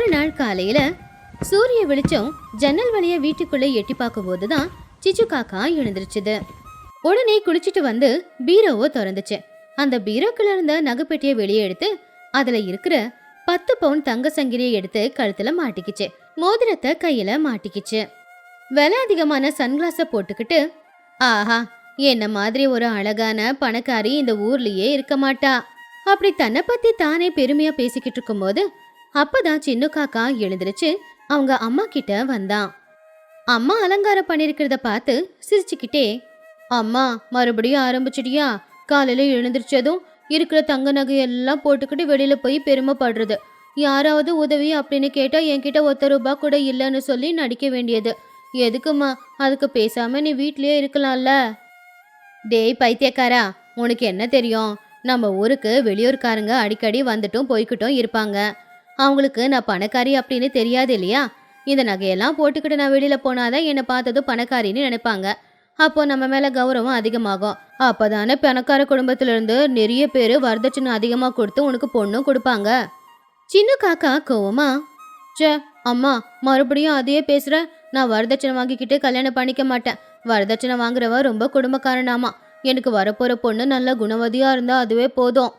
ஒரு நாள் காலையில சூரிய வெளிச்சம் ஜன்னல் வழிய வீட்டுக்குள்ள எட்டி பார்க்கும் போதுதான் சிச்சு காக்கா எழுந்திருச்சுது. உடனே குளிச்சுட்டு வந்து பீரோவை திறந்துச்சு. அந்த பீரோக்குள்ள இருந்த நகைப்பெட்டியை வெளியே எடுத்து அதுல இருக்கிற 10 பவுன் தங்க சங்கிலியை எடுத்து கழுத்துல மாட்டிக்கிச்சு. மோதிரத்தை கையில மாட்டிக்கிச்சு. விலை அதிகமான சன்கிளாஸ போட்டுக்கிட்டு, ஆஹா, என்ன மாதிரி ஒரு அழகான பணக்காரி இந்த ஊர்லயே இருக்க மாட்டா அப்படி தன்னை பத்தி தானே பெருமையா பேசிக்கிட்டு இருக்கும் போது அப்பதான் சின்ன காக்கா எழுந்திருச்சு அவங்க அம்மா கிட்ட வந்தான். அம்மா அலங்காரம் பண்ணிருக்கிறத பார்த்து சிரிச்சுக்கிட்டே, அம்மா மறுபடியும் ஆரம்பிச்சிட்டியா? காலையில எழுந்திரிச்சதும் இருக்கிற தங்க நகையெல்லாம் போட்டுக்கிட்டு வெளியில போய் பெருமைப்படுறது. யாராவது உதவி அப்படின்னு கேட்டா என்கிட்ட 1 ரூபாய் கூட இல்லைன்னு சொல்லி நடிக்க வேண்டியது. எதுக்குமா? அதுக்கு பேசாம நீ வீட்லயே இருக்கலாம்ல. டேய் பைத்தியக்காரா, உனக்கு என்ன தெரியும்? நம்ம ஊருக்கு வெளியூர்காரங்க அடிக்கடி வந்துட்டும் போய்கிட்டும் இருப்பாங்க. அவங்களுக்கு நான் பணக்காரி அப்படின்னு தெரியாது இல்லையா? இந்த நகையெல்லாம் போட்டுக்கிட்டு நான் வெளியில போனாதான் என்னை பார்த்ததும் பணக்காரின்னு நினைப்பாங்க. அப்போ நம்ம மேல கௌரவம் அதிகமாகும். அப்பதானே பணக்கார குடும்பத்துல இருந்து நிறைய பேர் வரதட்சணை அதிகமா கொடுத்து உனக்கு பொண்ணும் கொடுப்பாங்க. சின்ன காக்கா கோவமா, சே அம்மா, மறுபடியும் அதையே பேசுற? நான் வரதட்சணை வாங்கிக்கிட்டு கல்யாணம் பண்ணிக்க மாட்டேன். வரதட்சணை வாங்குறவ ரொம்ப குடும்பக்காரனாமா. எனக்கு வரப்போற பொண்ணு நல்ல குணவதியா இருந்தா அதுவே போதும்.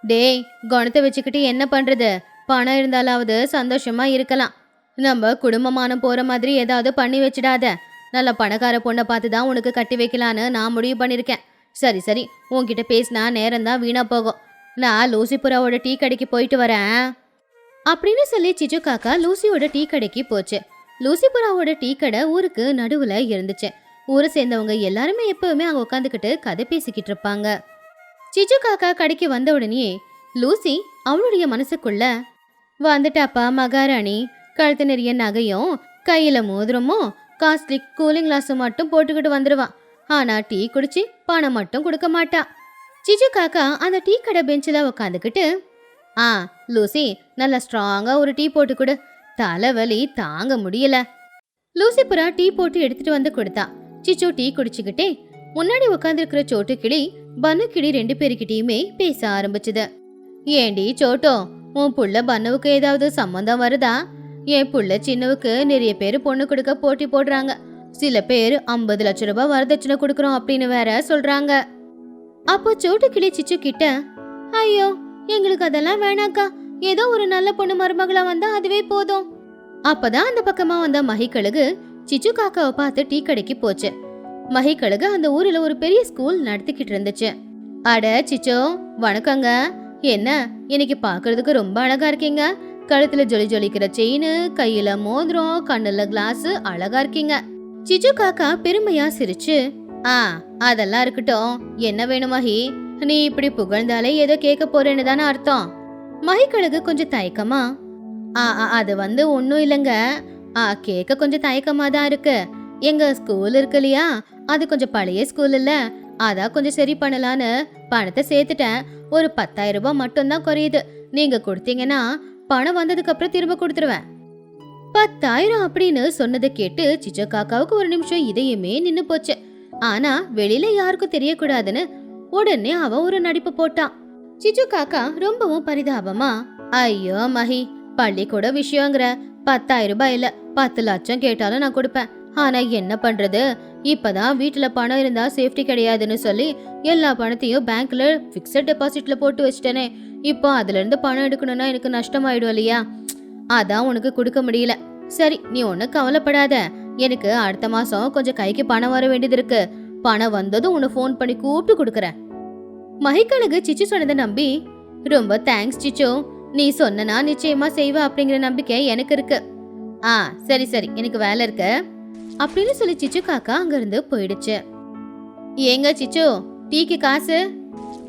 டேய், குணத்தை வச்சுக்கிட்டு என்ன பண்றது? பணம் இருந்தாலாவது சந்தோஷமா இருக்கலாம். நம்ம குடும்பமானம் போற மாதிரி ஏதாவது பண்ணி வச்சிடாத. நல்ல பணக்கார பொண்ணை பார்த்து தான் உனக்கு கட்டி வைக்கலான்னு நான் முடிவு பண்ணியிருக்கேன். சரி சரி, உன்கிட்ட பேசினா நேரம் தான் வீணா போகும். நான் லூசிபுராவோட டீ கடைக்கு போயிட்டு வரேன் அப்படின்னு சொல்லி சிச்சு காக்கா லூசியோட டீ கடைக்கு போச்சு. லூசிபுராவோட டீ கடை ஊருக்கு நடுவுல இருந்துச்சு. ஊரை சேர்ந்தவங்க எல்லாருமே எப்பவுமே அங்க உட்காந்துக்கிட்டு கதை பேசிக்கிட்டு இருப்பாங்க. சிச்சு காக்கா கடைக்கு வந்த உடனே லூசி அவளுடைய மனசுக்குள்ள, வந்துட்டாப்பா மகாராணி, கழுத்து நிறைய நகையும் கையில மோதிரமும் காஸ்ட்லி கூலிங் கிளாஸ் மட்டும் போட்டுக்கிட்டு வந்துடுவான். ஆனா டீ குடிச்சு பணம் மட்டும் கொடுக்க மாட்டா. சிச்சு காக்கா அந்த டீ கடை பெஞ்சில் உக்காந்துக்கிட்டு, லூசி, நல்லா ஸ்ட்ராங்கா ஒரு டீ போட்டு கொடு, தலைவலி தாங்க முடியல. லூசி புறா டீ போட்டு எடுத்துட்டு வந்து கொடுத்தா. சிச்சு டீ குடிச்சுக்கிட்டே முன்னாடி உட்காந்துருக்கிற சோட்டு கிளி பன்னு கிளி 2 பேருக்கிட்டையுமே பேச ஆரம்பிச்சுது. ஏண்டி சோட்டோ, உன் புள்ள பன்னுவுக்கு ஏதாவது சம்மந்தம் வருதா? என் புள்ள சின்னவுக்கு நிறைய பேர் பொண்ணு கொடுக்க போட்டி போடுறாங்க. சில பேர் 50 லட்சம் ரூபாய் வரதட்சணை கொடுக்கறோம் அப்படின்னு வேற சொல்றாங்க. அப்போ சோட்டு கிளி சிச்சு கிட்ட, ஐயோ எங்களுக்கு அதெல்லாம் வேணாக்கா, ஏதோ ஒரு நல்ல பொண்ணு மருமகளா வந்தா அதுவே போதும். அப்பதான் அந்த பக்கமா வந்த மகிக்கழுகு சிச்சு காக்காவை பார்த்து டீ கடைக்கு போச்சு. மகிக்கழுகு அந்த ஊர்ல ஒரு பெரிய ஸ்கூல் நடத்திக்கிட்டு இருந்துச்சு. அட சிச்சோ, வணக்கங்க. என்ன இன்னைக்கு பாக்குறதுக்கு ரொம்ப அழகா இருக்கீங்க. கழுத்துல ஜொலி ஜொலிக்கிற செயின், கையில மோதிரம், கண்ணுல கிளாஸ், அழகா இருக்கீங்க. சிச்சு காக்கா பெருமையா சிரிச்சு, அதெல்லாம் இருக்கட்டும், என்ன வேணும் மகி? நீ இப்படி புகழ்ந்தாலே ஏதோ கேட்க போறேன்னு தானே அர்த்தம். மகிக்கழுகு கொஞ்சம் தயக்கமா, அது ஒன்னும் இல்லைங்க. கேட்க கொஞ்சம் தயக்கமா தான் இருக்கு. எங்க ஸ்கூல் இருக்கு இல்லையா, அது கொஞ்சம் பழைய ஸ்கூல் இல்ல, அதான் கொஞ்சம் சரி பண்ணலான்னு பணத்தை சேர்த்துட்டேன். ஒரு 10,000 ரூபாய் மட்டும் தான் குறையுது. நீங்க கொடுத்தீங்கன்னா பணம் வந்ததுக்கு அப்புறம் திரும்ப கொடுத்துருவேன். 10,000 அப்படின்னு சொன்னதை கேட்டு சிச்சு காக்காவுக்கு ஒரு நிமிஷம் இதயமே நின்னு போச்சு. ஆனா வெளியில யாருக்கும் தெரியக்கூடாதுன்னு உடனே அவ ஒரு நடிப்பு போட்டான். சிச்சு காக்கா ரொம்பவும் பரிதாபமா, ஐயோ மகி, பள்ளிக்கூட விஷயங்கிற 10,000 ரூபாய் இல்ல, 10 லட்சம் கேட்டாலும் நான் கொடுப்பேன். ஆனா என்ன பண்றது, இப்பதான் வீட்டுல பணம் இருந்தா சேஃப்டி கிடையாதுன்னு சொல்லி எல்லா பணத்தையும் பேங்க்ல பிக்ஸட் டெபாசிட்ல போட்டு வச்சிட்டேனே. இப்போ அதுல இருந்து பணம் எடுக்கணும்னா எனக்கு நஷ்டமாயிடும் இல்லையா? அதான் உனக்கு கொடுக்க முடியல. சரி, நீ ஒன்னும் கவலைப்படாத. எனக்கு அடுத்த மாசம் கொஞ்சம் கைக்கு பணம் வர வேண்டியது இருக்கு. பணம் வந்ததும் உன்னை ஃபோன் பண்ணி கூப்பிட்டு கொடுக்கறேன். மகிக்கழுகு சிச்சு சொன்னதை நம்பி, ரொம்ப தேங்க்ஸ் சிச்சு, நீ சொன்னா நிச்சயமா செய்வ அப்படிங்கிற நம்பிக்கை எனக்கு இருக்கு. சரி சரி, எனக்கு வேலை இருக்கு அப்படின்னு சொல்லி சிச்சு காக்கா அங்கிருந்து போயிடுச்சு. ஏங்க சிச்சு, டீக்கு காசு?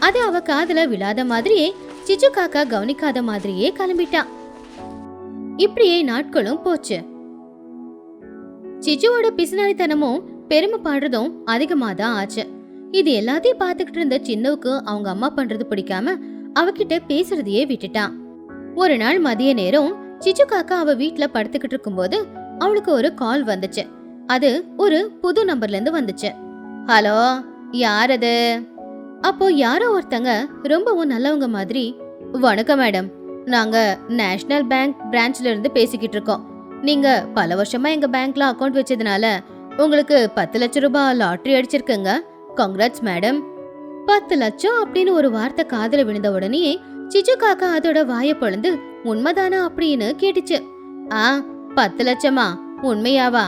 அது அவ காதுல விழாத மாதிரியே சிச்சு காக்கா கவனிக்காத மாதிரியே கிளம்பிட்டான். இப்படியே நாட்களும் போச்சு. சிச்சுவோட பிசுனாரித்தனமும் பெருமை பாடுறதும் அதிகமா தான் ஆச்சு. இது எல்லாத்தையும் பாத்துக்கிட்டு இருந்த சின்னவுக்கு அவங்க அம்மா பண்றது பிடிக்காம அவகிட்ட பேசுறதையே விட்டுட்டான். ஒரு நாள் மதிய நேரம் சிச்சு காக்கா அவ வீட்டுல படுத்துக்கிட்டு இருக்கும் போது அவளுக்கு ஒரு கால் வந்துச்சு. அது ஒரு புது நம்பர்ல இருந்து வந்துச்சு. ஹலோ, யார் அது? அப்போ யாரோ ஒருத்தங்க ரொம்பவும் நல்லவங்க மாதிரி, வணக்கம் மேடம், நாங்க நேஷனல் பேங்க் பிரான்ச்ல இருந்து பேசிக்கிட்டு இருக்கோம். நீங்க பல வருஷமா எங்க பேங்க்ல அக்கவுண்ட் வச்சதுனால உங்களுக்கு 10 லட்சம் ரூபாய் லாட்டரி அடிச்சிருக்குங்க. Congrats madam. 10 லட்சம் அப்படின்னு ஒரு வார்த்தை காதுல விழுந்த உடனே சிச்சு காக்கா அதோட வாய பொளந்து உண்மைதானா அப்படின்னு கேட்டுச்சு. 10 லட்சமா? உண்மையாவா?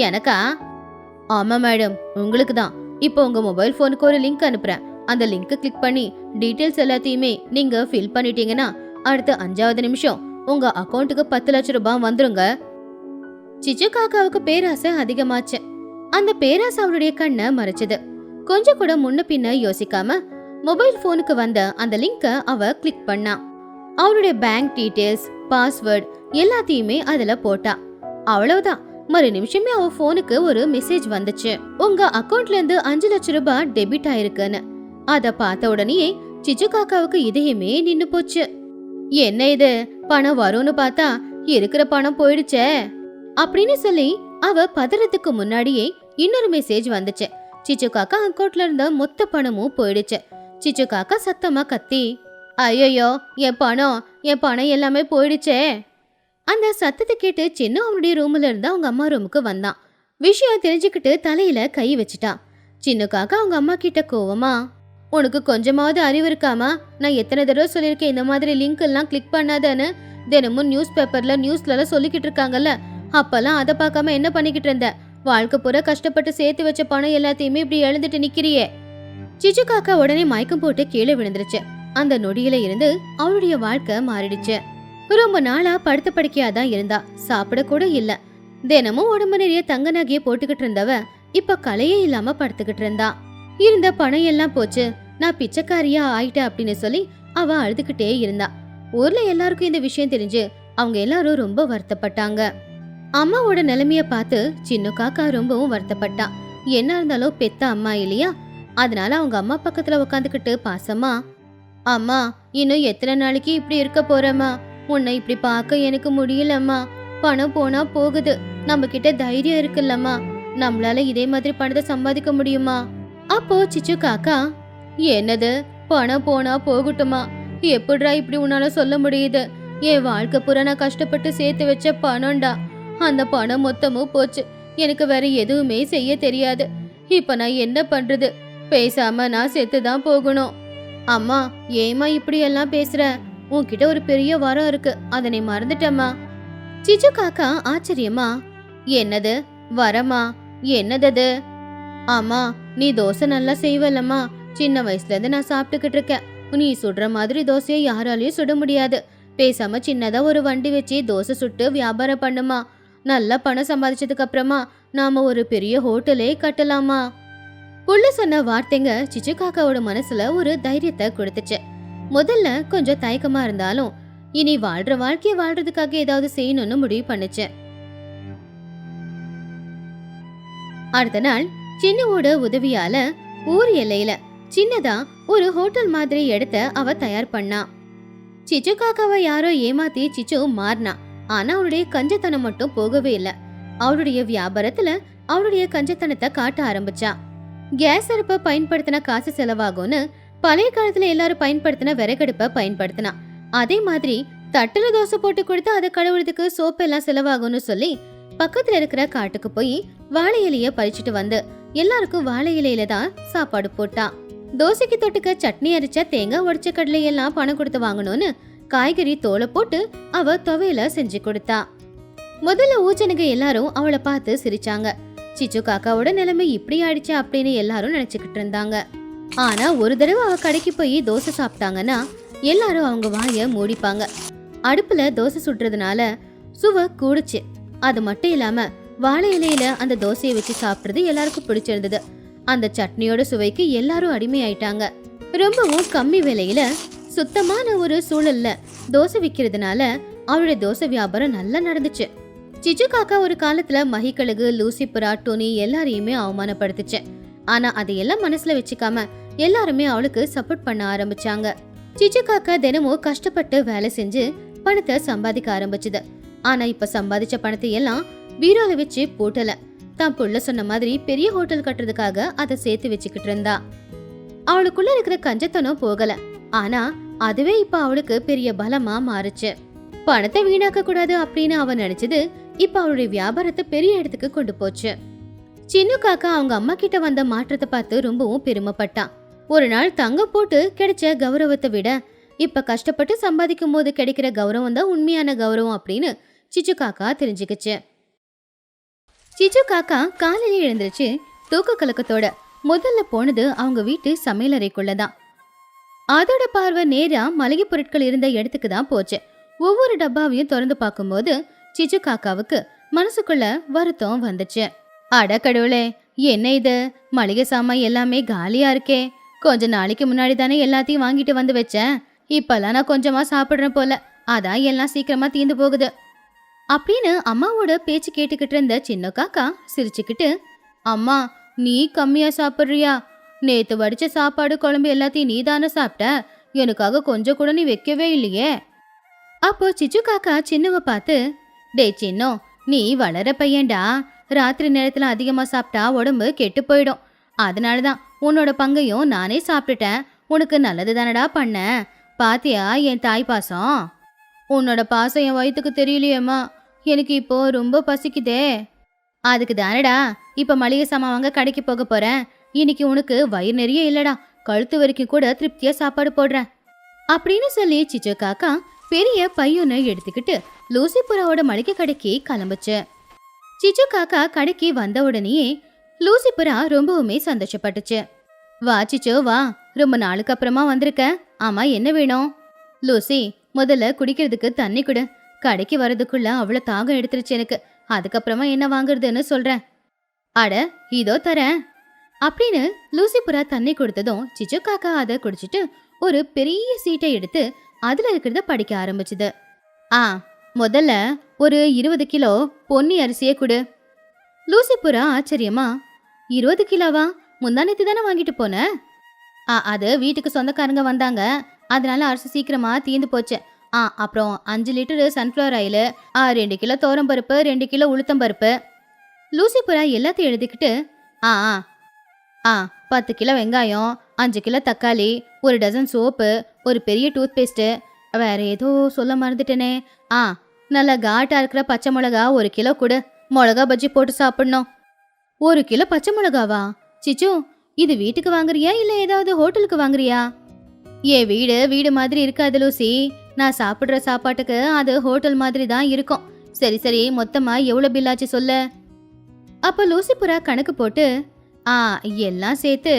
எனக்கா? ஆமா மேடம், உங்களுக்கு தான். இப்போ உங்க மொபைல் போனுக்கு ஒரு லிங்க் அனுப்புறேன். அந்த லிங்கை கிளிக் பண்ணி டீடைல்ஸ் எல்லாத்தையுமே நீங்க ஃபில் பண்ணிட்டீங்கன்னா அடுத்த 5வது நிமிஷம் உங்க அக்கவுண்ட்டுக்கு 10 லட்சம் ரூபாய் வந்துருங்க. சிச்சு காக்காவுக்கு பேராசை அதிகமாச்சு. அந்த பேராசை அவளுடைய கண்ணை மறைச்சது. கொஞ்சம் கூட முன்ன பின்ன யோசிக்காம மொபைல் போனுக்கு வந்த அந்த லிங்கை அவ கிளிக் பண்ணா. அவளுடைய பேங்க் டீடைல்ஸ், பாஸ்வேர்ட் எல்லாத்தையுமே அதுல போட்டா. அவ்வளவுதான், மறு நிமிஷமே அவ போனுக்கு ஒரு மெசேஜ் வந்துச்சு. உங்க அக்கவுண்ட்ல இருந்து 5 லட்சம் ரூபாய் டெபிட் ஆயிருக்குன்னு. அத பார்த்த உடனே சிச்சு காக்காவுக்கு இதயமே நின்னு போச்சு. என்ன இது, பணம் வரும்னு பார்த்தா இருக்கிற பணம் போயிடுச்சே அப்படின்னு சொல்லி அவ பதறதுக்கு முன்னாடியே இன்னொரு மெசேஜ் வந்துச்சு. சிச்சு காக்கா அக்கவுண்ட்ல இருந்த மொத்த பணமும் போயிடுச்சு. சிச்சு காக்கா சத்தமா கத்தி, ஐயோ என் பணம் எல்லாமே போயிடுச்சே. அந்த சத்தத்தை கேட்டு சின்ன அவனுடைய ரூம்ல இருந்து அவங்க அம்மா ரூமுக்கு வந்தான். விஷயம் தெரிஞ்சுக்கிட்டு தலையில கை வச்சுட்டான். சின்ன காக்கா அவங்க அம்மா கிட்ட கோவமா, உனக்கு கொஞ்சமாவது அறிவு இருக்காமா? நான் எத்தனை தடவை சொல்லியிருக்கேன் இந்த மாதிரி லிங்க் எல்லாம் கிளிக் பண்ணாதன்னு. தினமும் நியூஸ் பேப்பர்ல நியூஸ்ல எல்லாம் சொல்லிக்கிட்டு இருக்காங்கல்ல, அப்பெல்லாம் அதை பார்க்காம என்ன பண்ணிக்கிட்டு இருந்த? வாழ்க்கை பூரா கஷ்டப்பட்டு சேர்த்து வச்ச பணம் எல்லாத்தையுமே இப்படி எழுந்துட்டு நிக்கிறியே. சிச்சு காக்கா உடனே மயக்கம் போட்டு கீழே விழுந்துருச்சு. அந்த நொடியில இருந்து அவளுடைய வாழ்க்கை மாறிடுச்சு. ரொம்ப நாளா படுத்த படுக்கையாதான் இருந்தா, சாப்பிட கூட இல்ல. தினமும் உடம்பு நிறைய தங்க நகையை போட்டுக்கிட்டு இருந்தவ இப்ப கலையே இல்லாம படுத்துக்கிட்டு இருந்தா. இருந்த பணம் எல்லாம் போச்சு, நான் பிச்சைக்காரியா ஆயிட்டேன் அப்படின்னு சொல்லி அவ அழுதுகிட்டே இருந்தா. ஊர்ல எல்லாருக்கும் இந்த விஷயம் தெரிஞ்சு அவங்க எல்லாரும் ரொம்ப வருத்தப்பட்டாங்க. அம்மாவோட நிலைமைய பார்த்து சின்ன காக்கா ரொம்பவும் வருத்தப்பட்டா. என்ன இருந்தாலும் பெத்த அம்மா இல்லையா, அதனால அவங்க அம்மா பக்கத்துல உட்காந்துக்கிட்டு பாசமா, அம்மா இன்னும் எத்தனை நாளைக்கு இப்படி இருக்க போறம்மா? உன்னை இப்படி பார்க்க எனக்கு முடியலம்மா. பணம் போனா போகுது, நம்ம கிட்ட தைரியம் இருக்குல்லம்மா. நம்மளால இதே மாதிரி பணத்தை சம்பாதிக்க முடியுமா? அப்போ சிச்சு காக்கா, என்னது பணம் போனா போகட்டுமா? எப்படிடா இப்படி உன்னால சொல்ல முடியுது? என் வாழ்க்கை பூரா நான் கஷ்டப்பட்டு சேர்த்து வச்ச பணம்டா, அந்த பணம் மொத்தமும் போச்சு. எனக்கு வேற எதுவுமே செய்ய தெரியாது. இப்ப நான் என்ன பண்றது? பேசாம நான் செத்துதான் போகணும். அம்மா ஏமா இப்படி எல்லாம் பேசுற? உன்கிட்ட ஒரு பெரிய வரம் இருக்கு, அதனை மறந்துட்டம்மா. சிச்சு காக்கா ஆச்சரியமா, என்னது வரமா? என்னது? ஆமா, நீ தோசை நல்லா செய்வல்லம்மா. சின்ன வயசுல இருந்து நான் சாப்பிட்டுக்கிட்டு இருக்கேன். நீ சுடுற மாதிரி தோசையை யாராலையும் சுட முடியாது. பேசாம சின்னதா ஒரு வண்டி வச்சு தோசை சுட்டு வியாபாரம் பண்ணுமா. நல்லா பணம் சம்பாதிச்சதுக்கு அப்புறமா நாம ஒரு பெரிய ஹோட்டலே கட்டலாமா. புள்ள சொன்ன வார்த்தைங்க சிச்சு காக்காவோட மனசுல ஒரு தைரியத்தை கொடுத்துச்சு. முதல்ல கொஞ்சம் தயக்கமா இருந்தாலும் இனி வாழ்ற வாழ்க்கைய வாழ்றதுக்காக ஏதாவது செய்யணும்னு முடிவு பண்ணுச்சு. அடுத்த நாள் சின்னவோட உதவியால ஊர் எல்லையில சின்னதா ஒரு ஹோட்டல் மாதிரி இடத்த அவ தயார் பண்ணா. சிச்சு காக்காவை யாரோ ஏமாத்தி சிச்சு மாறினா. ஆனா அவளுடைய கஞ்சத்தனம் மட்டும் போகவே இல்ல. அவளுடைய வியாபாரத்துல அவளுடைய கஞ்சத்தனத்தை காட்ட ஆரம்பிச்சா. கேஸ் அடுப்பை பயன்படுத்தின காசு செலவாகும்னு பழைய காலத்துல எல்லாரும் பயன்படுத்தின விறகடுப்பை பயன்படுத்தினா. அதே மாதிரி தட்டுல தோசை போட்டு கொடுத்து அதை கழுவுறதுக்கு சோப்பு எல்லாம் செலவாகும்னு சொல்லி பக்கத்துல இருக்கிற காட்டுக்கு போய் வாழை இலைய பறிச்சுட்டு வந்து எல்லாருக்கும் வாழை இலையில தான் சாப்பாடு போட்டா. தோசைக்கு தொட்டுக்க சட்னி அரைச்சா தேங்காய் உடைச்ச கடலை எல்லாம் பணம் கொடுத்து வாங்கணும்னு காய்கறி தோலை போட்டு அவ துவையில செஞ்சு கொடுத்தா. முதல்ல ஊச்சனுங்க எல்லாரும் அவளை பார்த்து சிரிச்சாங்க. சிச்சு காக்காவோட நிலைமை இப்படி ஆயிடுச்சு அப்படின்னு எல்லாரும் நினைச்சுக்கிட்டு இருந்தாங்க. ஆனா ஒரு தடவை அவ கடைக்கு போய் தோசை சாப்பிட்டாங்கன்னா எல்லாரும் அவங்க வாய மூடிப்பாங்க. அடுப்புல தோசை சுடுறதுனால சுவை கூடுச்சு. அது மட்டும் இல்லாம வாழை இலையில அந்த தோசையை வச்சு சாப்பிடுறது எல்லாருக்கும் பிடிச்சிருந்தது. அந்த சட்னியோட சுவைக்கு எல்லாரும் அடிமையாயிட்டாங்க. ரொம்பவும் கம்மி விலையில சுத்தமான ஒரு சூழல்ல தோசை விற்கிறதுனால அவளுடைய தோசை வியாபாரம் நல்லா நடந்துச்சு. சிச்சு காக்கா ஒரு காலத்துல மகிக்கழுகு, லூசிபுரா, டோனி எல்லாரையுமே அவமானப்படுத்துச்சு. ஆனா அதையெல்லாம் மனசுல வச்சுக்காம எல்லாருமே அவளுக்கு சப்போர்ட் பண்ண ஆரம்பிச்சாங்க. சிச்சு காக்கா தினமும் கஷ்டப்பட்டு வேலை செஞ்சு பணத்தை சம்பாதிக்க ஆரம்பிச்சுது. ஆனா இப்ப சம்பாதிச்ச பணத்தை எல்லாம் பீரோல வச்சு போட்டல. தான் புள்ள சொன்ன மாதிரி பெரிய ஹோட்டல் கட்டுறதுக்காக அதை சேர்த்து வச்சுக்கிட்டு இருந்தா. அவளுக்குள்ள இருக்கிற கஞ்சத்தனம் போகல. ஆனா அதுவே இப்ப அவளுக்கு பெரிய பலமா மாறுச்சு. பணத்தை வீணாக்க கூடாது அப்படின்னு அவ நினைச்சது இப்ப அவளுடைய வியாபாரத்தை பெரிய இடத்துக்கு கொண்டு போச்சு. சின்ன காக்கா அவங்க அம்மா கிட்ட வந்த மாற்றத்தை பார்த்து ரொம்பவும் பெருமைப்பட்டான். ஒரு நாள் தங்கம் போட்டு கிடைச்ச கௌரவத்தை விட இப்ப கஷ்டப்பட்டு சம்பாதிக்கும் போது கிடைக்கிற கௌரவம் தான் உண்மையான கௌரவம் அப்படின்னு சிச்சு காக்கா தெரிஞ்சுக்கிச்சு. சிச்சு காக்கா காலையில எழுந்திருச்சு தூக்க கலக்கத்தோட முதல்ல போனது அவங்க வீட்டு சமையலறைக்குள்ளதான். அதோட பார்வை நேரா மளிகை பொருட்கள் இருந்த இடத்துக்கு தான் போச்சு. ஒவ்வொரு டப்பாவையும் திறந்து பார்க்கும்போது சிச்சு காக்காவுக்கு மனசுக்குள்ள வருத்தம் வந்துச்சு. அட கடவுளே, என்ன இது, மளிகை சாமான் எல்லாமே காலியா இருக்கே. கொஞ்ச நாளைக்கு முன்னாடி தானே எல்லாத்தையும் வாங்கிட்டு வந்து வச்சேன். இப்பெல்லாம் நான் கொஞ்சமா சாப்பிடுறேன் போல, அதான் எல்லாம் சீக்கிரமா தீந்து போகுது அப்படின்னு அம்மாவோட பேச்சு கேட்டுக்கிட்டு இருந்த சின்ன காக்கா சிரிச்சுக்கிட்டு, அம்மா நீ கம்மியா சாப்பிடுறியா? நேத்து வடிச்ச சாப்பாடு குழம்பு எல்லாத்தையும் நீ தானே சாப்பிட்ட, எனக்காக கொஞ்சம் கூட நீ வைக்கவே இல்லையே. அப்போ சிச்சு காக்கா சின்னவ பார்த்து, டே சின்னோ, நீ வளர பையன்டா, ராத்திரி நேரத்துல அதிகமா சாப்பிட்டா உடம்பு கெட்டு போயிடும். அதனாலதான் உன்னோட பங்கையும் நானே சாப்பிட்டுட்டேன். உனக்கு நல்லது தானடா பண்ண. பாத்தியா என் தாய் பாசம்? உன்னோட பாசம் என் வயிற்றுக்கு தெரியலையேம்மா, எனக்கு இப்போ ரொம்ப பசிக்குதே. அதுக்கு தானடா இப்ப மளிகை சாமான் வாங்க கடைக்கு போக போறேன். இன்னைக்கு உனக்கு வயிறு நிறைய இல்லடா, கழுத்து வரைக்கும் கூட திருப்தியா சாப்பாடு போடுறேன் அப்படின்னு சொல்லி சிச்சு காக்கா பெரிய பையனை எடுத்துக்கிட்டு லூசிபுராவோட மளிகை கடைக்கு கிளம்புச்சு. சிச்சு காக்கா கடைக்கு வந்த உடனேயே லூசிபுரா ரொம்பவுமே சந்தோஷப்பட்டுச்சு. வா சிச்சு வா, ரொம்ப நாளுக்கு அப்புறமா வந்திருக்க. ஆமா என்ன வேணும்? லூசி, முதல்ல குடிக்கிறதுக்கு தண்ணி கொடு. கடைக்கு வர்றதுக்குள்ள அவ்வளவு தாகம் எடுத்துருச்சு எனக்கு. அதுக்கப்புறமா என்ன வாங்குறதுன்னு சொல்றேன். அட இதோ தரேன் அப்படின்னு லூசிபுரா தண்ணி கொடுத்ததும் சிச்சு காக்கா அதை குடிச்சிட்டு ஒரு பெரிய சீட்டை எடுத்து அதுல இருக்கிறத படிக்க ஆரம்பிச்சுது. முதல்ல ஒரு 20 கிலோ பொன்னி அரிசியை கொடு. லூசிபுரா ஆச்சரியமா, 20 கிலோவா? முந்தானத்து தானே வாங்கிட்டு போன? அது வீட்டுக்கு சொந்தக்காரங்க வந்தாங்க, அதனால அரிசி சீக்கிரமா தீந்து போச்சு. அப்புறம் 5 லிட்டரு சன்ஃப்ளவர் ஆயில், 2 கிலோ தோரம்பருப்பு, 2 கிலோ உளுத்தம்பருப்பு. லூசிபுரா எல்லாத்தையும் எழுதிக்கிட்டு, 10 கிலோ வெங்காயம், 5 கிலோ தக்காளி, 1 டசன் சோப்பு, ஒரு பெரிய டூத் பேஸ்ட்டு, வேற ஏதோ சொல்ல மறந்துட்டேனே. நல்லா காட்டா இருக்கிற பச்சை மிளகா 1 கிலோ கொடு. மிளகா பஜ்ஜி போட்டு சாப்பிடணும். 1 கிலோ பச்சை மிளகாவா? சிச்சு, இது வீட்டுக்கு வாங்குறியா இல்ல ஏதாவது ஹோட்டலுக்கு வாங்குறியா? என் வீடு மாதிரி இருக்காது லூசி. நான் சாப்பிடுற சாப்பாட்டுக்கு அது ஹோட்டல் மாதிரி தான் இருக்கும். சரி சரி, மொத்தமா எவ்வளவு பில்லாச்சு சொல்லு. அப்ப லூசிபுரா கணக்கு போட்டு, எல்லாம் சேர்த்து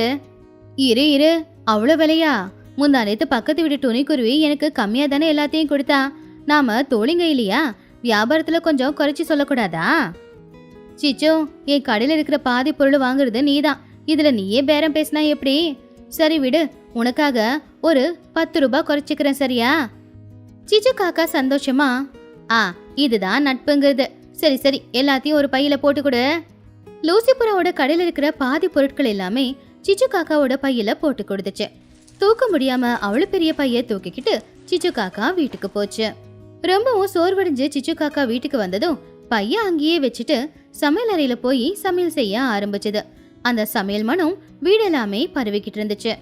இரு அவ்வளவு விலையா? முந்தா நேத்து பக்கத்து வீட்டு துணிக்குருவி எனக்கு கம்மியா தானே எல்லாத்தையும் கொடுத்தா. நாம தோழிங்க இல்லையா, வியாபாரத்துல கொஞ்சம் குறைச்சி சொல்லக்கூடாதா? சிச்சோ, என் கடையில இருக்கிற பாதி பொருள் வாங்குறது நீதான். இதுல நீயே பேரம் பேசினா எப்படி? சரி விடு, உனக்காக ஒரு 10 ரூபாய் குறைச்சிக்கிறேன், சரியா? சிச்சு காக்கா சந்தோஷமா, இதுதான் நட்புங்கிறது. சரி சரி, எல்லாத்தையும் ஒரு பையில போட்டு கொடு. லூசிபுராவோட கடையில இருக்கிற பாதி பொருட்கள் எல்லாமே சிச்சு காக்காவோட பையில போட்டு கொடுத்துச்சு. தூக்க முடியாம அவ்வளவு பெரிய பைய தூக்கிக்கிட்டு சிச்சு காக்கா வீட்டுக்கு போச்சு. ரொம்பவும் சோர்வடைஞ்சு சிச்சு காக்கா வீட்டுக்கு வந்ததும் பைய அங்கேயே வச்சுட்டு சமையல் அறையில போய் சமையல் செய்ய ஆரம்பிச்சது. அந்த சமையல் மனம் வீடெல்லாமே பரவிக்கிட்டு இருந்துச்சு.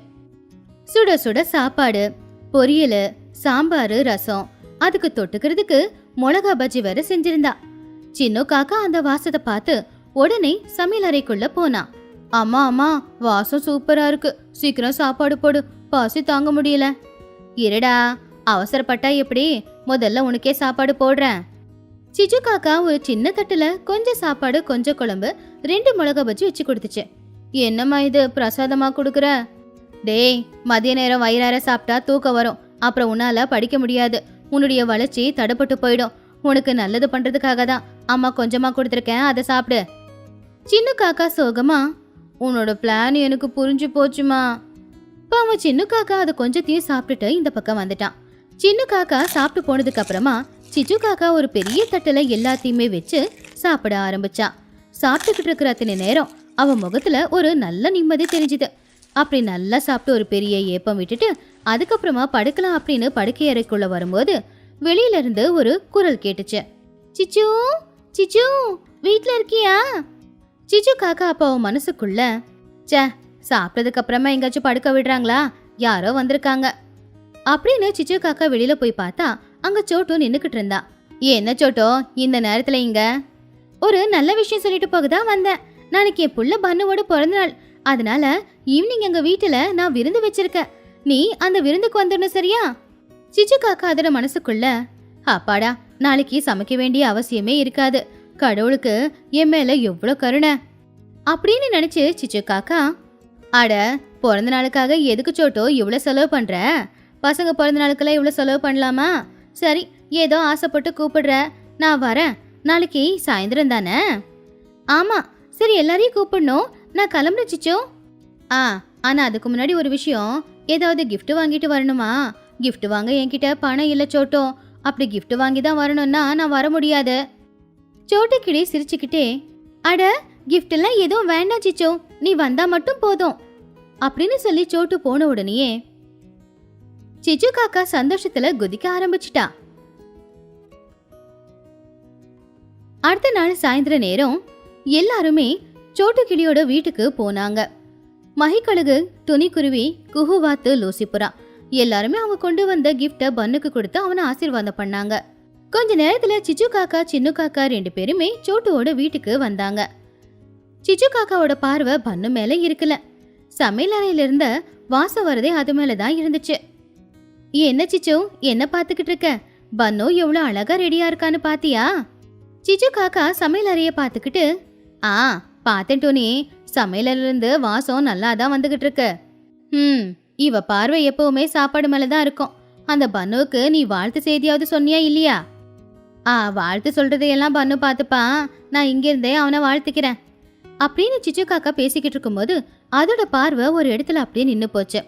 சுட சுட சாப்பாடு, பொரியல், சாம்பாரு, ரசம், அதுக்கு தொட்டுக்கிறதுக்கு மிளகா பஜ்ஜி வேற செஞ்சிருந்தா. சின்ன காக்கா அந்த வாசத்தை பார்த்து உடனே சமையல் அறைக்குள்ள போனா. அம்மா வாசம் சூப்பரா இருக்கு, சீக்கிரம் சாப்பாடு போடு, பசி தாங்க முடியல. இருடா, அவசரப்பட்டா எப்படி? முதல்ல உனக்கே சாப்பாடு போடுறேன். சிச்சு காக்கா ஒரு சின்ன தட்டுல கொஞ்சம் சாப்பாடு, கொஞ்சம் குழம்பு, 2 மிளகா பஜ்ஜி வச்சு கொடுத்துச்சு. என்னம்மா இது பிரசாதமா கொடுக்குற? டேய், மதிய நேரம் வயிறார சாப்பிட்டா தூக்கம் வரும், அப்புறம் உன்னால படிக்க முடியாது, உன்னுடைய வளர்ச்சி தடுப்பட்டு போயிடும். உனக்கு நல்லது பண்றதுக்காக தான் அம்மா கொஞ்சமா கொடுத்துருக்கேன், அதை சாப்பிடு. சின்ன காக்கா சோகமா, உன்னோட பிளான் எனக்கு புரிஞ்சு போச்சுமா. இப்போ அவன் சின்ன காக்கா அதை கொஞ்சத்தையும் சாப்பிட்டுட்டு இந்த பக்கம் வந்துட்டான். சின்ன காக்கா சாப்பிட்டு போனதுக்கு அப்புறமா சிச்சு காக்கா ஒரு பெரிய தட்டுல எல்லாத்தையுமே வச்சு சாப்பிட ஆரம்பிச்சா. சாப்பிட்டுக்கிட்டு இருக்கிற அத்தனை நேரம் அவன் முகத்துல ஒரு நல்ல நிம்மதி தெரிஞ்சுது. அப்படி நல்லா சாப்பிட்டு ஒரு பெரிய ஏப்பம் விட்டுட்டு அதுக்கப்புறமா படுக்கலாம் அப்படின்னு படுக்கை அறைக்குள்ள வரும்போது வெளியில இருந்து ஒரு குரல் கேட்டுச்சு. சிச்சு சிச்சு, வீட்ல இருக்கியா? சிச்சு காக்கா அப்ப அவன் மனசுக்குள்ள, சாப்பிட்டதுக்கு அப்புறமா எங்காச்சும் படுக்க விடுறாங்களா? யாரோ வந்திருக்காங்க. அப்படின்னு சிச்சு காக்கா வெளியில போய் பார்த்தா அங்க சோட்டு நின்னுக்கிட்டு இருந்தா. என்ன சோட்டோ இந்த நேரத்துல இங்க? ஒரு நல்ல விஷயம் சொல்லிட்டு போகதான் வந்தேன். நாளைக்கு என் புள்ள பன்னுவோட பிறந்த நாள். அதனால ஈவினிங் எங்க வீட்டுல நான் விருந்து வச்சிருக்கேன். நீ அந்த விருந்துக்கு வந்துடணும், சரியா? சிச்சு காக்கா அதோட மனசுக்குள்ள, அப்பாடா, நாளைக்கு சமைக்க வேண்டிய அவசியமே இருக்காது. கடவுளுக்கு என் மேல எவ்வளவு கருணை அப்படின்னு நினைச்சு சிச்சு காக்கா, அட பிறந்த நாளுக்காக எதுக்கு சோட்டோ இவ்வளவு செலவு பண்ற? பசங்க பிறந்த நாளுக்கெல்லாம் இவ்வளவு செலவு பண்ணலாமா? சரி, ஏதோ ஆசைப்பட்டு கூப்பிடுற, நான் வரேன். நாளைக்கு சாயந்தரம் தானே? ஆமா, சரி, எல்லாரையும் கூப்பிடணும். நான் கிளம்புறேன் சிச்சோ. ஆனா அதுக்கு முன்னாடி ஒரு விஷயம், ஏதாவது கிஃப்ட் வாங்கிட்டு வரணுமா? கிஃப்ட் வாங்க என்கிட்ட பணம் இல்ல சோட்டோ. அப்படி கிஃப்ட் வாங்கி தான் வரணும்னா நான் வர முடியாது. சோட்டு கிளி சிரிச்சுக்கிட்டே, அட கிஃப்ட் எல்லாம் எதுவும் வேண்டாம் சிச்சோ, நீ வந்தா மட்டும் போதும் அப்படின்னு சொல்லி சோட்டு போன உடனேயே சிச்சு காக்கா சந்தோஷத்துல குதிக்க ஆரம்பிச்சிட்டா. அடுத்த நாள் சாயந்தர நேரம் எல்லாருமே சோட்டு கிளியோட வீட்டுக்கு போனாங்க. மகிக்கழுகு, துணிக்குருவி, குஹுவாத்து, லூசிபுரா எல்லாருமே அவங்க கொண்டு வந்த கிஃப்ட பன்னுக்கு கொடுத்து அவனை ஆசீர்வாதம் பண்ணாங்க. கொஞ்ச நேரத்துல சிச்சு காக்கா, சின்னு காக்கா 2 பேருமே சோட்டுவோட வீட்டுக்கு வந்தாங்க. சிச்சு காக்காவோட பார்வை பன்னு மேல இருக்கல. சமையல் அறையில இருந்த வாசம் வரதே அது மேலதான் இருந்துச்சு. என்ன சிச்சு, என்ன பாத்துக்கிட்டு இருக்க? பன்னு எவ்வளவு அழகா ரெடியா இருக்கான்னு பாத்தியா? சிச்சு காக்கா சமையல் அறைய பாத்துக்கிட்டு, பாத்தேன் டோனி, சமையல இருந்து வாசம் நல்லா தான் வந்துகிட்டு இருக்கு. இவ பார்வை எப்பவுமே சாப்பாடு மேலதான் இருக்கும். அந்த பன்னுவுக்கு நீ வாழ்த்து செய்தியாவது சொன்னியா இல்லையா? வாழ்த்து சொல்றதையெல்லாம் பன்னு பாத்துப்பான். நான் இங்கிருந்தே அவனை வாழ்த்துக்கிறேன் அப்படின்னு சிச்சு காக்கா பேசிக்கிட்டு இருக்கும்போது அதோட பார்வை ஒரு இடத்துல அப்படியே நின்னு போச்சு.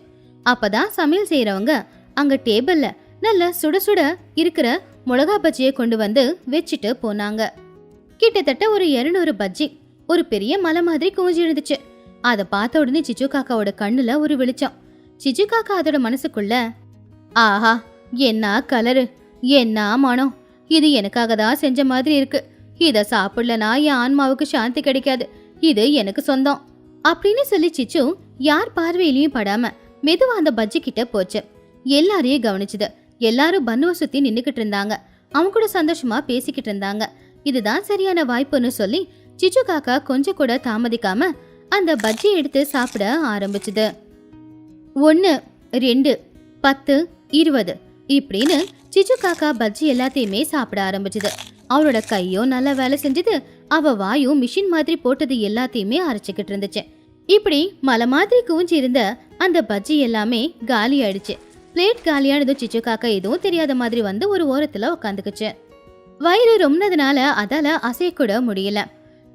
அப்பதான் சமையல் செய்யறவங்க அங்க டேபிள்ல நல்ல சுட சுட இருக்கிற மிளகா பஜ்ஜியை கொண்டு வந்து வச்சுட்டு போனாங்க. கிட்டத்தட்ட ஒரு 200 பஜ்ஜி ஒரு பெரிய மலை மாதிரி குவிஞ்சு இருந்துச்சு. அதை பார்த்த உடனே சிச்சு காக்காவோட கண்ணுல ஒரு வெளிச்சம். சிச்சு காக்கா அதோட மனசுக்குள்ள, ஆஹா, என்ன கலரு, என்ன மனம், இது எனக்காக தான் செஞ்ச மாதிரி இருக்கு. இத சாப்பிடலனா என் ஆன்மாவுக்கு சாந்தி கிடைக்காது. இது எனக்கு சொந்தம் அப்படின்னு சொல்லி சிச்சு யார் பார்வையிலையும் படாம மெதுவா அந்த பஜ்ஜி கிட்ட போச்சு. எல்லாரையும் கவனிச்சுது. எல்லாரும் பன்னுவை சுத்தி நின்னுக்கிட்டு இருந்தாங்க. அவங்க கூட சந்தோஷமா பேசிக்கிட்டு இருந்தாங்க. இதுதான் சரியான வாய்ப்புன்னு சொல்லி சிச்சு காக்கா கொஞ்சம் கூட தாமதிக்காம அந்த பஜ்ஜி எடுத்து சாப்பிட ஆரம்பிச்சுது. 1, 2, 10, 20 இப்படின்னு சிச்சு காக்கா பஜ்ஜி எல்லாத்தையுமே சாப்பிட ஆரம்பிச்சுது. அவளோட கையும் நல்லா வேலை செஞ்சது. அவ வாயும் மிஷின் மாதிரி போட்டது எல்லாத்தையுமே அரைச்சுக்கிட்டு இருந்துச்சு. இப்படி மலை மாதிரி குவிஞ்சு இருந்த அந்த பஜ்ஜி எல்லாமே காலி ஆயிடுச்சு. பிளேட் காலியானதும் சிச்சு காக்கா எதுவும் தெரியாத மாதிரி வந்து ஒரு ஓரத்துல உட்காந்துக்குச்சு. வயிறு ரொம்னதுனால அதால அசையக்கூட முடியல.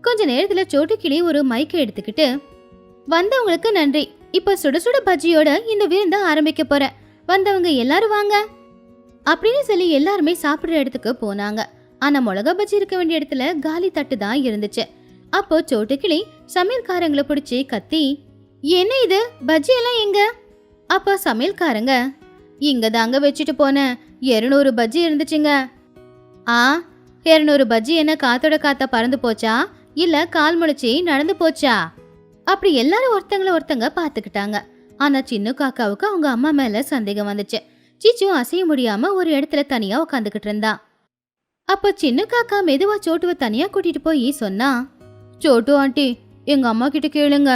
கொஞ்ச நேரத்துல சோட்டு கிளி ஒரு மைக்கை எடுத்துக்கிட்டு, வந்தவங்களுக்கு நன்றி, இப்ப சுட சுட பஜ்ஜியோட இந்த விருந்த ஆரம்பிக்க போறேன், வந்தவங்க எல்லாரும் வாங்க அப்படின்னு சொல்லி எல்லாருமே சாப்பிடுற இடத்துக்கு போனாங்க. ஆனா மிளகா பஜ்ஜி இருக்க வேண்டிய இடத்துல காலி தட்டு தான் இருந்துச்சு. அப்போ சோட்டு கிளி சமையல்காரங்களை பிடிச்சி கத்தி, என்ன இது, பஜ்ஜி எல்லாம் எங்க? அப்போ சமையல்காரங்க, இங்க தாங்க வச்சுட்டு போனேன், 200 பஜ்ஜி இருந்துச்சுங்க. 200 பஜ்ஜி என்ன காத்தோட காத்தா பறந்து போச்சா, இல்ல கால் முளைச்சி நடந்து போச்சா? அப்படி எல்லாரும் ஒருத்தங்க பாத்துக்கிட்டாங்க. ஆனா சின்ன காக்காவுக்கு அவங்க அம்மா மேல சந்தேகம் வந்துச்சு. சிச்சு அசைய முடியாம ஒரு இடத்துல தனியா உட்காந்துக்கிட்டு இருந்தா. அப்ப சின்ன காக்கா மெதுவா சோட்டுவை தனியா கூட்டிட்டு போய் சொன்னா, சோட்டு ஆண்டி, எங்க அம்மா கிட்ட கேளுங்க.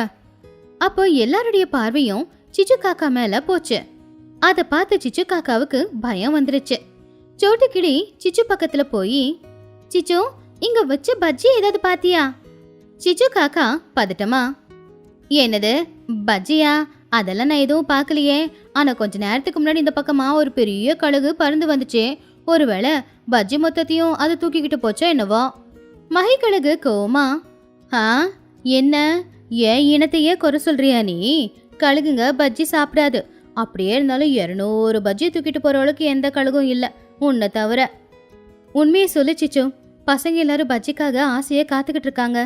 அப்போ எல்லாருடைய பார்வையும் சிச்சு காக்கா மேல போச்சு. அத பார்த்து சிச்சு காக்காவுக்கு பயம் வந்துருச்சு. சோட்டு கிளி சிச்சு பக்கத்துல போய், சிச்சு, இங்க வச்ச பஜ்ஜி ஏதாவது பாத்தியா? சிச்சு காக்கா பதட்டமா, என்னது பஜ்ஜியா? அதெல்லாம் நான் எதுவும் பார்க்கலையே. ஆனா கொஞ்ச நேரத்துக்கு முன்னாடி இந்த பக்கமா ஒரு பெரிய கழுகு பறந்து வந்துச்சு. ஒருவேளை பஜ்ஜி மொத்தத்தையும் அது தூக்கிக்கிட்டு போச்சோ என்னவோ. மகிக்கழுகு கோமா, என்ன, ஏன் இனத்தையே குறை சொல்றியா நீ? கழுகுங்க பஜ்ஜி சாப்பிடாது. அப்படியே இருந்தாலும் 200 பஜ்ஜி தூக்கிட்டு போற அளவுக்கு எந்த கழுகும் இல்ல, உன்னை தவிர. உண்மையை சொல்லு சிச்சு, பசங்க எல்லாரும் பஜ்ஜிக்காக ஆசையை காத்துக்கிட்டு இருக்காங்க.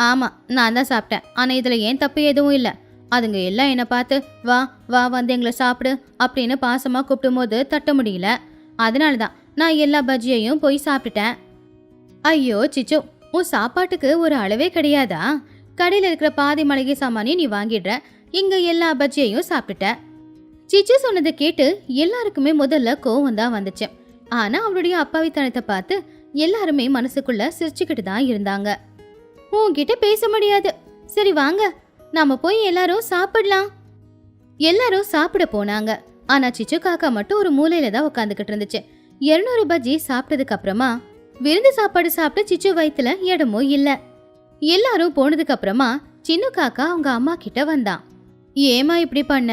ஆமா, நான் தான் சாப்பிட்டேன். ஆனா இதுல ஏன் தப்பு எதுவும் இல்ல. அதுங்க எல்லாம் என்ன பார்த்து வா வா வந்து எங்களை சாப்பிடு அப்படின்னு பாசமா கூப்பிடும் போது தட்ட முடியல. அதனாலதான் நான் எல்லா பஜ்ஜியையும் போய் சாப்பிட்டுட்டேன். ஐயோ சிச்சு, உன் சாப்பாட்டுக்கு ஒரு அளவே கிடையாதா? கடையில இருக்கிற பாதி மளிகை சாமானையும் நீ வாங்கிடுற, இங்க எல்லா பஜ்ஜியையும் சாப்பிட்டுட்ட. சிச்சு சொன்னதை கேட்டு எல்லாருக்குமே முதல்ல கோவம் தான் வந்துச்சு. ஆனா அவளுடைய அப்பாவித்தனத்தை பார்த்து எல்லாருமே மனசுக்குள்ள சிரிச்சுக்கிட்டு தான் இருந்தாங்க. உன்கிட்ட பேச முடியாது, சரி வாங்க நாம போய் எல்லாரும் சாப்பிடலாம். எல்லாரும் சாப்பிட போனாங்க. ஆனா சிச்சு காக்கா மட்டும் ஒரு மூலையில தான் உட்காந்துக்கிட்டு இருந்துச்சு. 200 பஜ்ஜி சாப்பிட்டதுக்கு அப்புறமா விருந்து சாப்பாடு சாப்பிட்டு சிச்சு வயித்துல இடமோ இல்ல. எல்லாரும் போனதுக்கு அப்புறமா சின்ன காக்கா அவங்க அம்மா கிட்ட வந்தான். ஏமா இப்படி பண்ண?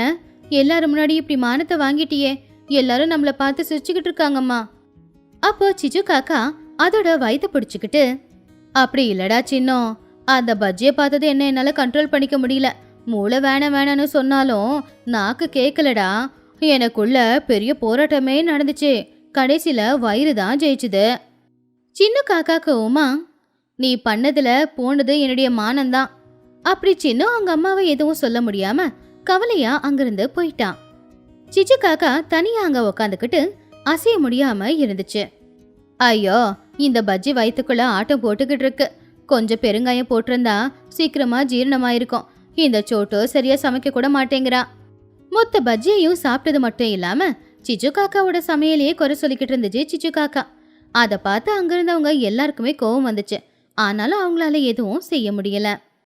எல்லாரும் முன்னாடி இப்படி மானத்தை வாங்கிட்டியே, எல்லாரும் நம்மள பார்த்து சிரிச்சுக்கிட்டு இருக்காங்கம்மா. அப்போ சிச்சு காக்கா அதோட வயித்தை பிடிச்சுக்கிட்டு, அப்படி இல்லடா சின்னம், அந்த பஜ்ஜியை பார்த்தது என்ன என்னால கண்ட்ரோல் பண்ணிக்க முடியல. மூளை வேணான்னு சொன்னாலும் நாக்கு கேட்கலடா. எனக்குள்ள பெரிய போராட்டமே நடந்துச்சு. கடைசியில வயிறு தான் ஜெயிச்சுது. சின்ன காக்கா கோவமா, நீ பண்ணதுல போனது என்னுடைய மானம்தான். அப்படி சின்ன அவங்க அம்மாவை எதுவும் சொல்ல முடியாம கவலையா அங்கிருந்து போயிட்டான். சிச்சு காக்கா தனியா அங்க உக்காந்துக்கிட்டு அசைய முடியாம இருந்துச்சு. ஐயோ, இந்த பஜ்ஜி வயிற்றுக்குள்ள ஆட்டம் போட்டுக்கிட்டு இருக்கு. கொஞ்சம் பெருங்காயம் போட்டிருந்தா சீக்கிரமா ஜீரணமாயிருக்கும். இந்த சோட்டு சரியா சமைக்க கூட மாட்டேங்கிறா. மொத்த பஜ்ஜியையும் சாப்பிட்டது மட்டும் இல்லாம சிச்சு காக்காவோட சமையலையே குறை சொல்லிக்கிட்டு இருந்துச்சு சிச்சு காக்கா. அதை பார்த்து அங்கிருந்தவங்க எல்லாருக்குமே கோவம் வந்துச்சு. ஆனாலும் அவங்களால எதுவும் செய்ய முடியல.